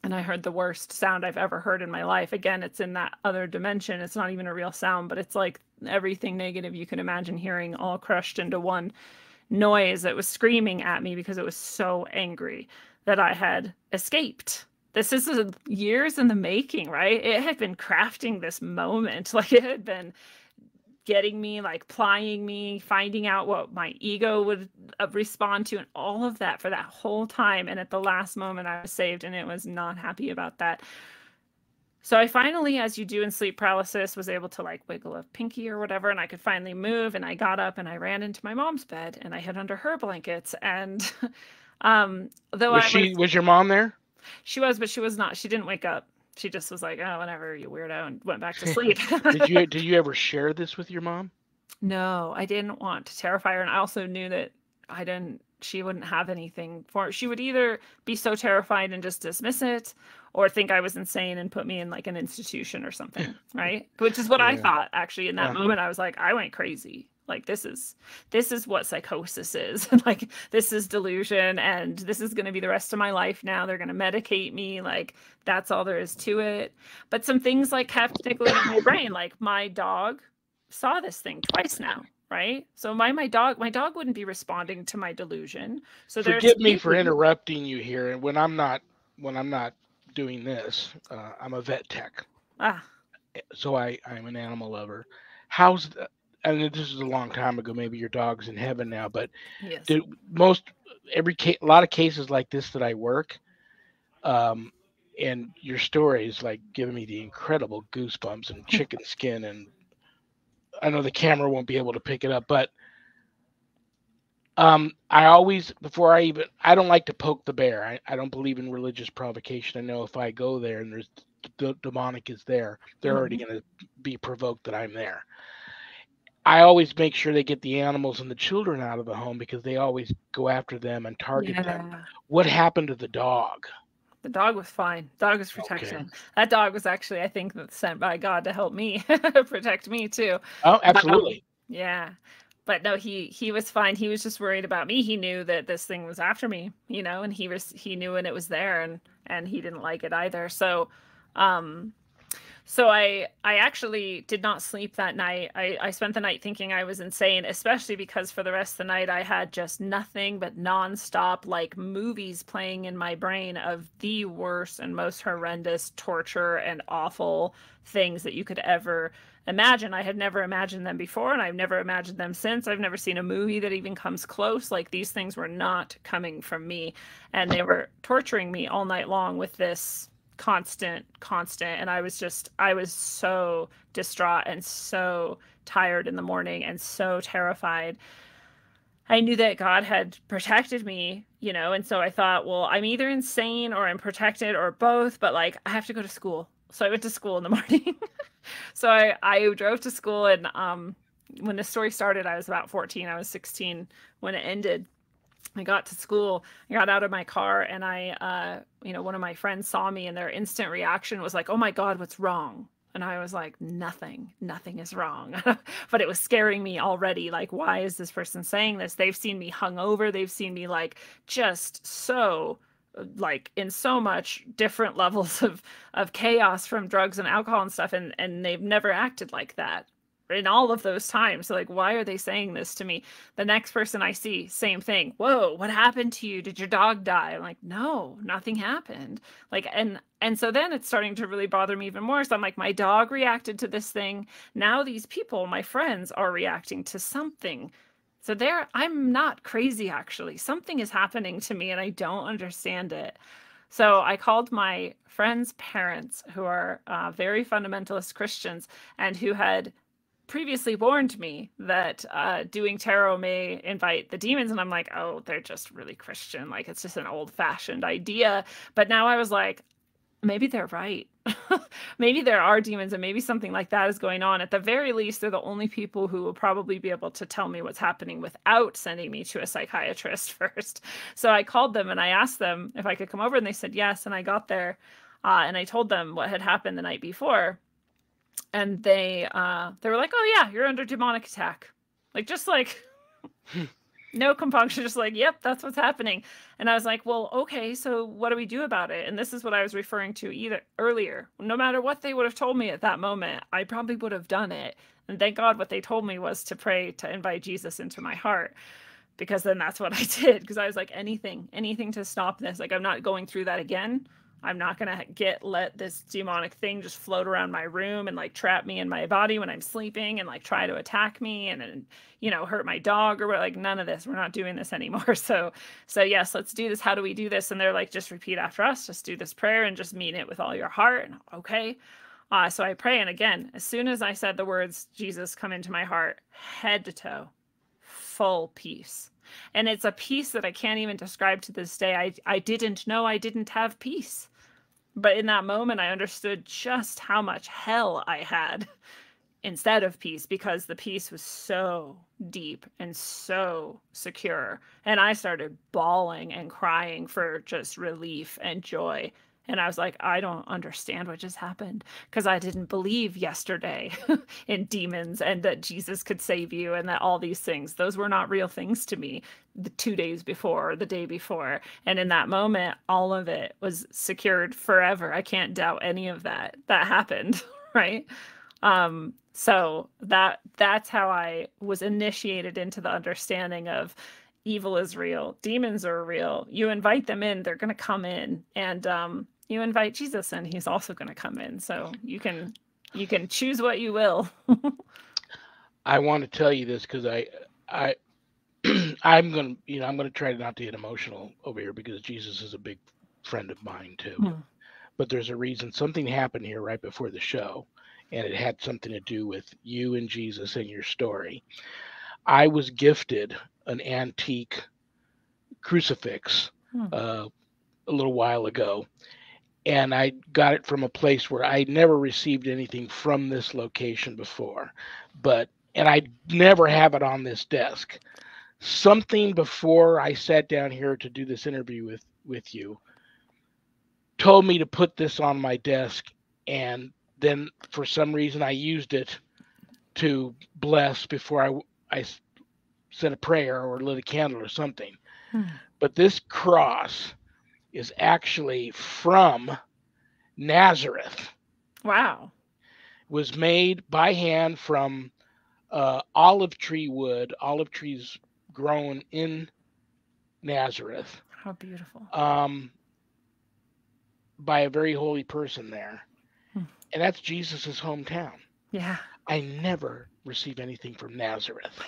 And I heard the worst sound I've ever heard in my life. Again, it's in that other dimension. It's not even a real sound, but it's like everything negative you can imagine hearing all crushed into one noise that was screaming at me because it was so angry that I had escaped. This is years in the making, right? It had been crafting this moment. Like it had been getting me, like plying me, finding out what my ego would respond to, and all of that for that whole time. And at the last moment, I was saved, and it was not happy about that. So I finally, as you do in sleep paralysis, was able to like wiggle a pinky or whatever, and I could finally move. And I got up and I ran into my mom's bed and I hid under her blankets. And though was your mom there? She was, but she was not. She didn't wake up. She just was like, oh, whatever, you weirdo, and went back to sleep. Did you ever share this with your mom? No, I didn't want to terrify her. And I also knew that she wouldn't have anything for it. She would either be so terrified and just dismiss it, or think I was insane and put me in like an institution or something, right? Which is what I thought, actually. In that moment, I was like, I went crazy. Like, this is what psychosis is. Like, this is delusion, and this is going to be the rest of my life now. They're going to medicate me. Like, that's all there is to it. But some things like kept niggling in my brain. Like, my dog saw this thing twice now, right? So my dog wouldn't be responding to my delusion. So forgive me for interrupting you here. And when I'm not doing this, I'm a vet tech. So I'm an animal lover. How's that? And this is a long time ago. Maybe your dog's in heaven now, but yes. A lot of cases like this that I work, and your story is like giving me the incredible goosebumps and chicken skin. And I know the camera won't be able to pick it up, but I always, I don't like to poke the bear. I don't believe in religious provocation. I know if I go there and there's the demonic is there, they're already going to be provoked that I'm there. I always make sure they get the animals and the children out of the home because they always go after them and target them. What happened to the dog? The dog was fine. The dog was protection. Okay. That dog was actually, I think, sent by God to help me protect me too. Oh, absolutely. Yeah. But no, he was fine. He was just worried about me. He knew that this thing was after me, and he knew when it was there, and he didn't like it either. So So I actually did not sleep that night. I spent the night thinking I was insane, especially because for the rest of the night I had just nothing but nonstop like movies playing in my brain of the worst and most horrendous torture and awful things that you could ever imagine. I had never imagined them before, and I've never imagined them since. I've never seen a movie that even comes close. Like, these things were not coming from me, and they were torturing me all night long with this constant, and I was so distraught and so tired in the morning and so terrified. I knew that God had protected me, you know, and so I thought, well, I'm either insane or I'm protected or both, but like I have to go to school. So I went to school in the morning. So I drove to school, and when the story started I was about 14. I was 16 when it ended. I got to school, I got out of my car, and one of my friends saw me, and their instant reaction was like, "Oh my God, what's wrong?" And I was like, nothing is wrong. But it was scaring me already. Like, why is this person saying this? They've seen me hungover. They've seen me like just so like in so much different levels of chaos from drugs and alcohol and stuff. And they've never acted like that in all of those times. So like, why are they saying this to me? The next person I see, same thing. Whoa, what happened to you? Did your dog die? I'm like, no, nothing happened. Like, and so then it's starting to really bother me even more. So I'm like, my dog reacted to this thing. Now these people, my friends, are reacting to something. So I'm not crazy, actually. Something is happening to me and I don't understand it. So I called my friends' parents, who are very fundamentalist Christians and who had previously warned me that doing tarot may invite the demons. And I'm like, oh, they're just really Christian. Like, it's just an old fashioned idea. But now I was like, maybe they're right. Maybe there are demons and maybe something like that is going on. At the very least, they're the only people who will probably be able to tell me what's happening without sending me to a psychiatrist first. So I called them and I asked them if I could come over, and they said yes. And I got there and I told them what had happened the night before. And they were like, "Oh yeah, you're under demonic attack." Like, just like no compunction, just like, "Yep, that's what's happening." And I was like, "Well, okay, so what do we do about it?" And this is what I was referring to either earlier. No matter what they would have told me at that moment, I probably would have done it. And thank God what they told me was to pray to invite Jesus into my heart, because then that's what I did, because I was like, anything to stop this. Like, I'm not going through that again. I'm not going to let this demonic thing just float around my room and like trap me in my body when I'm sleeping and like try to attack me and hurt my dog or what. Like, none of this. We're not doing this anymore. So yes, let's do this. How do we do this? And they're like, just repeat after us. Just do this prayer and just mean it with all your heart. And okay. So I pray. And again, as soon as I said the words, Jesus, come into my heart, head to toe, full peace. And it's a peace that I can't even describe to this day. I didn't know I didn't have peace. But in that moment, I understood just how much hell I had instead of peace, because the peace was so deep and so secure. And I started bawling and crying for just relief and joy. And I was like, I don't understand what just happened, because I didn't believe yesterday in demons and that Jesus could save you and that all these things, those were not real things to me the 2 days before or the day before. And in that moment, all of it was secured forever. I can't doubt any of that happened, right? So that's how I was initiated into the understanding of evil is real, demons are real. You invite them in, they're going to come in, and you invite Jesus in, he's also going to come in. So you can choose what you will. I want to tell you this because I'm gonna try not to get emotional over here, because Jesus is a big friend of mine too. But there's a reason. Something happened here right before the show, and it had something to do with you and Jesus and your story. I was gifted an antique crucifix a little while ago, and I got it from a place where I never received anything from this location before, and I never have it on this desk. Something before I sat down here to do this interview with you told me to put this on my desk, and then for some reason I used it to bless before I said a prayer or lit a candle or something. But this cross is actually from Nazareth. Wow. was made by hand from olive tree wood, olive trees grown in Nazareth, How beautiful. um, by a very holy person there. Hmm. And that's Jesus' hometown. Yeah. I never receive anything from Nazareth.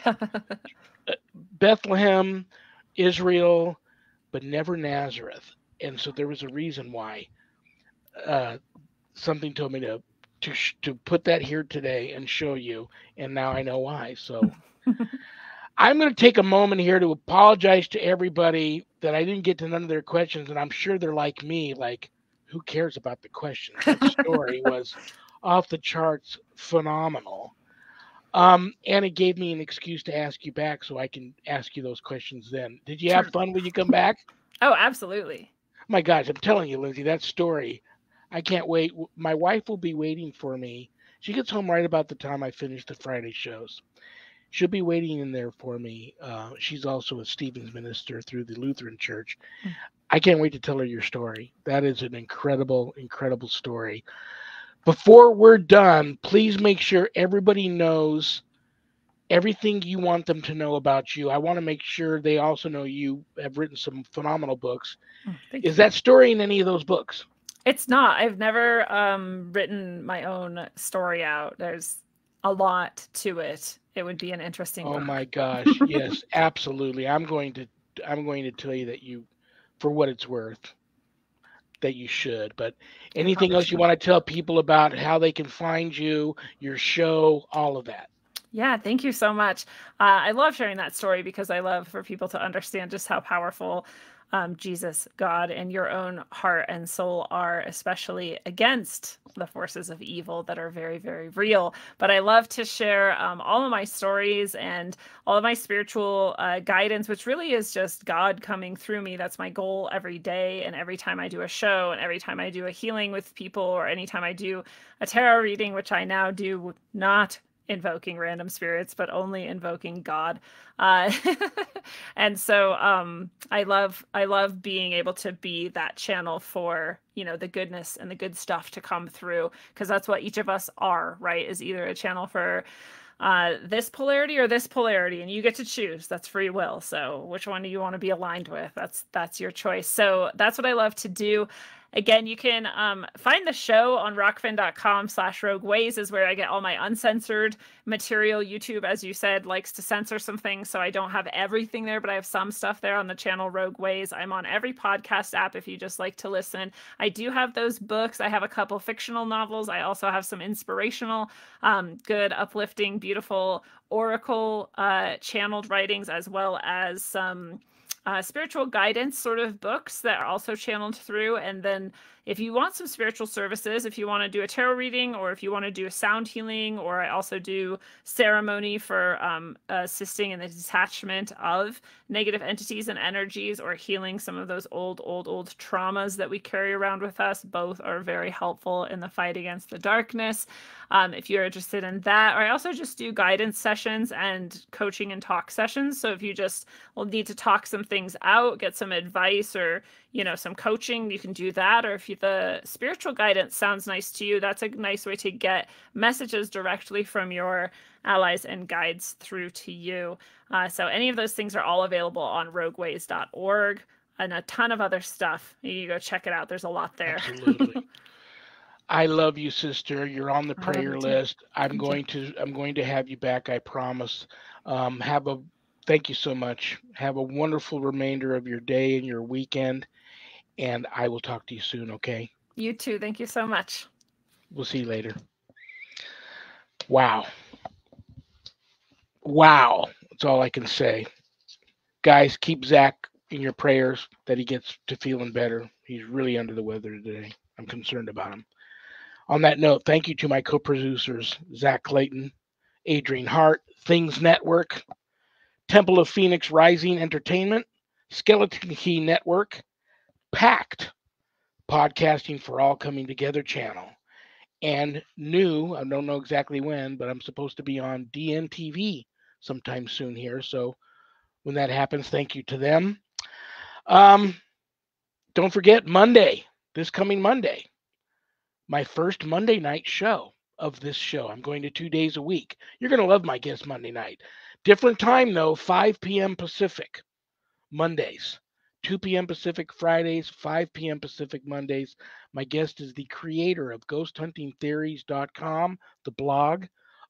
Bethlehem, Israel, but never Nazareth. And so there was a reason why. Uh, Something told me to put that here today and show you, and now I know why. So I'm going to take a moment here to apologize to everybody that I didn't get to none of their questions, and I'm sure they're like me, like, who cares about the questions? That story was off the charts phenomenal. And it gave me an excuse to ask you back so I can ask you those questions then. Did you have True. fun when you come back? Oh, absolutely. My gosh, I'm telling you, Lindsay, that story, I can't wait. My wife will be waiting for me. She gets home right about the time I finish the Friday shows. She'll be waiting in there for me. She's also a Stevens minister through the Lutheran Church. Mm. I can't wait to tell her your story. That is an incredible, incredible story. Before we're done, please make sure everybody knows everything you want them to know about you. I want to make sure they also know you have written some phenomenal books. Thank Is you. that story in any of those books? It's not. I've never written my own story out. There's a lot to it. It would be an interesting Oh book. my gosh, yes, absolutely. I'm going to tell you that you, for what it's worth, that you should. But I anything promise else you you. want to tell people about how they can find you, your show, all of that? Yeah, thank you so much. I love sharing that story because I love for people to understand just how powerful Jesus, God, and your own heart and soul are, especially against the forces of evil that are very, very real. But I love to share all of my stories and all of my spiritual guidance, which really is just God coming through me. That's my goal every day. And every time I do a show and every time I do a healing with people or anytime I do a tarot reading, which I now do not invoking random spirits, but only invoking God. Uh, and so I love being able to be that channel for, you know, the goodness and the good stuff to come through, because that's what each of us are, right? Is either a channel for this polarity or this polarity, and you get to choose. That's free will. So which one do you want to be aligned with? That's your choice. So that's what I love to do. Again, you can find the show on rockfin.com/rogueways is where I get all my uncensored material. YouTube, as you said, likes to censor some things, so I don't have everything there, but I have some stuff there on the channel Rogue Ways. I'm on every podcast app if you just like to listen. I do have those books. I have a couple fictional novels. I also have some inspirational, good, uplifting, beautiful oracle channeled writings, as well as some spiritual guidance sort of books that are also channeled through. And then if you want some spiritual services, if you want to do a tarot reading or if you want to do a sound healing, or I also do ceremony for assisting in the detachment of negative entities and energies, or healing some of those old traumas that we carry around with us, both are very helpful in the fight against the darkness. If you're interested in that, or I also just do guidance sessions and coaching and talk sessions. So if you just will need to talk some things out, get some advice, or, you know, some coaching, you can do that. Or if the spiritual guidance sounds nice to you, that's a nice way to get messages directly from your allies and guides through to you. So any of those things are all available on rogueways.org, and a ton of other stuff. You go check it out. There's a lot there. Absolutely. I love you, sister. You're on the I love you prayer too. list. I'm Thank you. going to have you back, I promise. Thank you so much. Have a wonderful remainder of your day and your weekend, and I will talk to you soon, okay? You too. Thank you so much. We'll see you later. Wow. Wow. That's all I can say. Guys, keep Zach in your prayers that he gets to feeling better. He's really under the weather today. I'm concerned about him. On that note, thank you to my co-producers, Zach Clayton, Adrian Hart, Things Network, Temple of Phoenix Rising Entertainment, Skeleton Key Network, Pact, Podcasting for All Coming Together channel, and new, I don't know exactly when, but I'm supposed to be on DNTV sometime soon here. So when that happens, thank you to them. Don't forget Monday, this coming Monday, my first Monday night show. of this show. I'm going to 2 days a week. You're going to love my guest Monday night. Different time, though, 5 p.m. Pacific, Mondays. 2 p.m. Pacific Fridays, 5 p.m. Pacific Mondays. My guest is the creator of ghosthuntingtheories.com, the blog,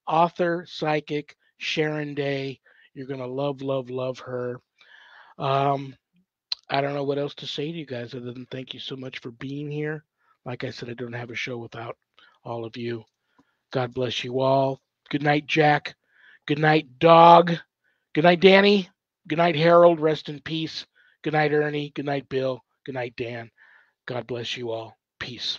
author, psychic, Sharon Day. You're going to love, love, love her. I don't know what else to say to you guys other than thank you so much for being here. Like I said, I don't have a show without all of you. God bless you all. Good night, Jack. Good night, Dog. Good night, Danny. Good night, Harold. Rest in peace. Good night, Ernie. Good night, Bill. Good night, Dan. God bless you all. Peace.